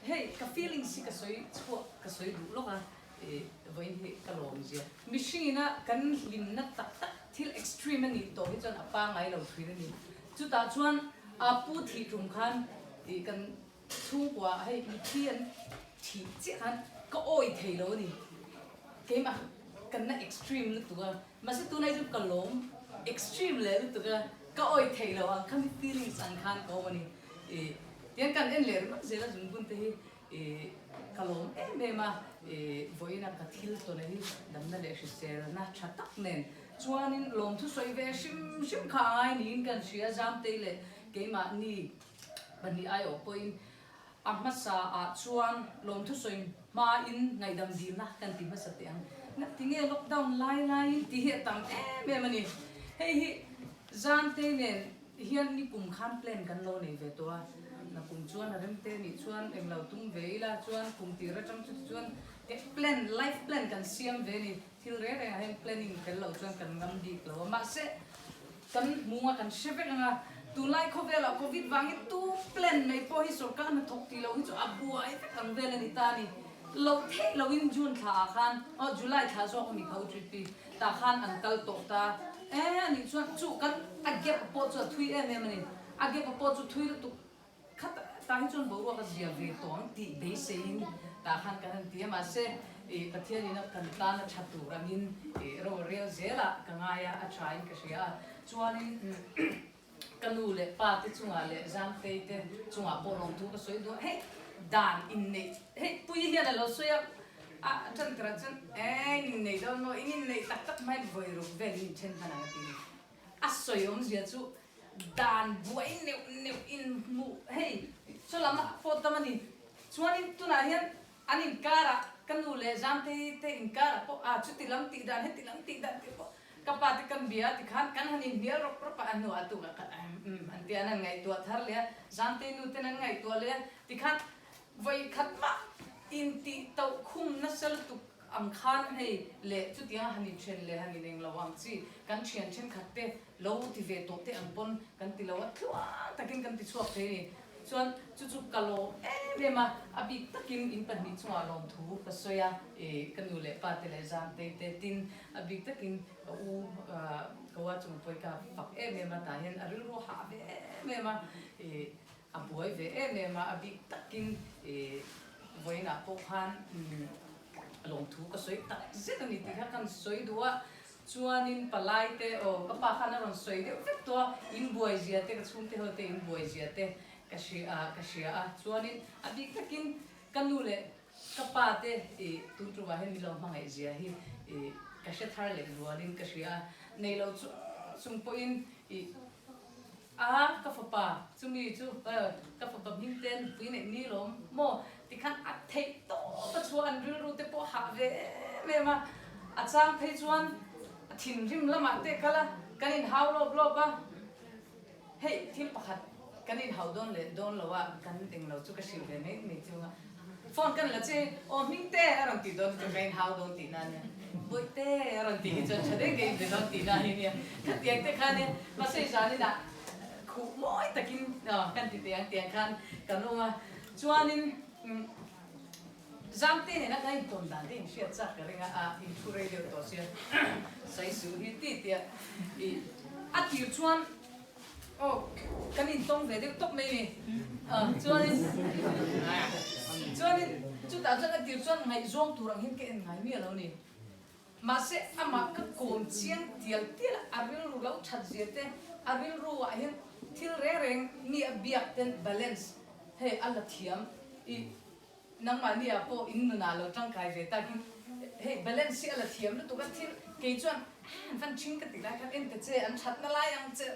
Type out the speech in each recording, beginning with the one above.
hey ka feeling si ka soi chua ka soi du lo ka voi hi ka lom je machine kan lim na tak tak thil extreme ni to hi chon apa ngai lo thri ni chu ta chuan a pu thi tum khan kan chu kwa hey mi thian thi chi khan ka oi thei lo ni ke ma kan na extreme lu tu ma se tu nai ju ka lom extreme le lu tu ka oi thei lo ang kan feelings ang khan ko ni tiang kan en ler ma zela jun bun te kalom me ma voina ka thil to nei dam na le shi ser na tha tak nen chuanin lom thu soi ve shim shim khai ni kan sia jam te le ke ma ni bani ai o point amma sa a chuan lom thu soi ma in ngai dam di na kan ti ma sa tiang na tinge lockdown lai ti he tam me ma ni hei hi jam te nen hian ni kum khan plan kan lo nei ve to na kum chuan a rem te ni chuan em lo tung ve la chuan kum ti ra chang chuan ke plan life plan kan siam ve ni thil re re hem planning kan lo chuan kan ngam di lo ma se kan munga kan sheve nga tu lai kho ve la covid wangi tu plan nei po hi sarkar na thok ti lo hi chu abua ai kan ve la ni ta ni lo the lo in june tha khan o july tha so mi khau tri pi ta khan an kal to ta ani chuan chu kan agep po chu thui em ni agep po chu thui tu khát ta hi chon bo wa ka zia ve tong ti be sein ta khan kan ti ma se pathian ina kan ta na thatu ramin ro real zela ka nga ya a try ka sia chuanin kanu le pa ti chunga le jam te te chunga polong thu ka soi do hey dan in nei hey pui hi na lo soya a chan tra chan in nei do no in nei tak tak mai voi ro ve ni chen kana ti a soyom zia chu dan buai neu in mu hey so lama po tamani chuanin tuna hian anin kara kanu le jam te in kara po a chuti lam ti dan he ti lam ti dan ti po kapati kan bia ti khan kan hanin bia ro pro pa anu atu ka an ti anan ngai tu thar le jam te nu te nan ngai tu le ti khan voi khat ma in ti tau khum na sel tu am khan hei le chu tia hanin chen le hanin eng lawang chi kan thian chen khatte lo ti ve to te ang pon kan ti lawa thua takin kan ti chuak the ni chuan chu kalo me ma abi takin in pan ni chunga lom thu ka soya kanu le pa te le jam te tin abi takin u kawa chung poi ka fak me ma ta hen aril ro ha ve me ma abuai ve me ma abi takin voina po khan long thu ka soi ta zet ani ti kha kan soi duwa chuanin palai te o ka pa khana ron soi de vek to in buai zia te ka chung te hote in buai zia te ka sia a chuanin abi takin kanu le ka pa te tu tu wa he mi lo mangai zia hi ka she thar le ruanin ka sia nei lo chung po in ka fa pa chumi chu ka fa pa hing ten pui ne ni lom mo ti khan a thei to pa chuan ril ru te po ha ve me ma a chang thei chuan thin rim lama te kala kanin haw lo ba hey thil pakhat kanin haw don lawa kan ting lo chu ka sil ve me chunga phone kan la che o ming te aron ti don chu main haw don ti na ne boi te aron ti chu chade ge de don ti na ni ne ka tiang te khan ne ma sei sa ni da khu moi takin kan ti tiang khan kanuma chuanin zamte ne na kai ton dan din sia cha ka ringa a in thu radio to sia sai su hi ti tia a ti chuan o kanin tong ve de tok me chuanin chu ta cha ti chuan ngai zong turang hin ke ngai mi lo ni ma se ama ka kom chiang tial tial aril ru lo that zia te aril ru wa hin thil re reng ni a biak ten balance he ala thiam nang mani apo in na lo tang kai ve ta kin he balance si ala thiam lu tu ka thil ke chuan van ching ka ti la ka en te che an that na la yang che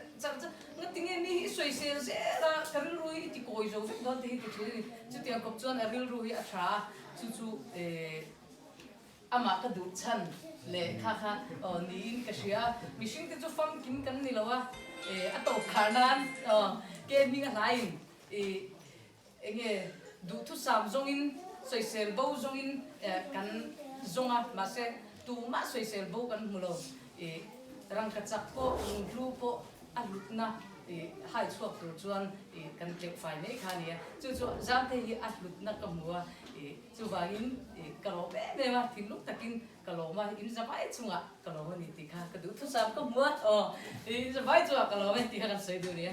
nga tinge ni soi se se ra karil rui ti koi zo ve don te hi ti thil chu ti kop chuan aril rui a tha chu ama ka du chan le kha ni in ka sia mishing te chu fam kim kan ni lawa a to khanan ke mi nga lain enge du thu sam zong in soi sel bo zong in kan zonga ma se tu ma soi sel bo kan mulo rang ka chak po lu po a lutna hai chuak tur chuan kan tlek fai nei kha ni chu zam te hi atlut na ka mua chu wangin kalo be be ma thin luk takin kalo ma in zawai chunga kalo ni ti kha ka du thu sam ka mua in zawai chu kalo me ti kha kan sei du ni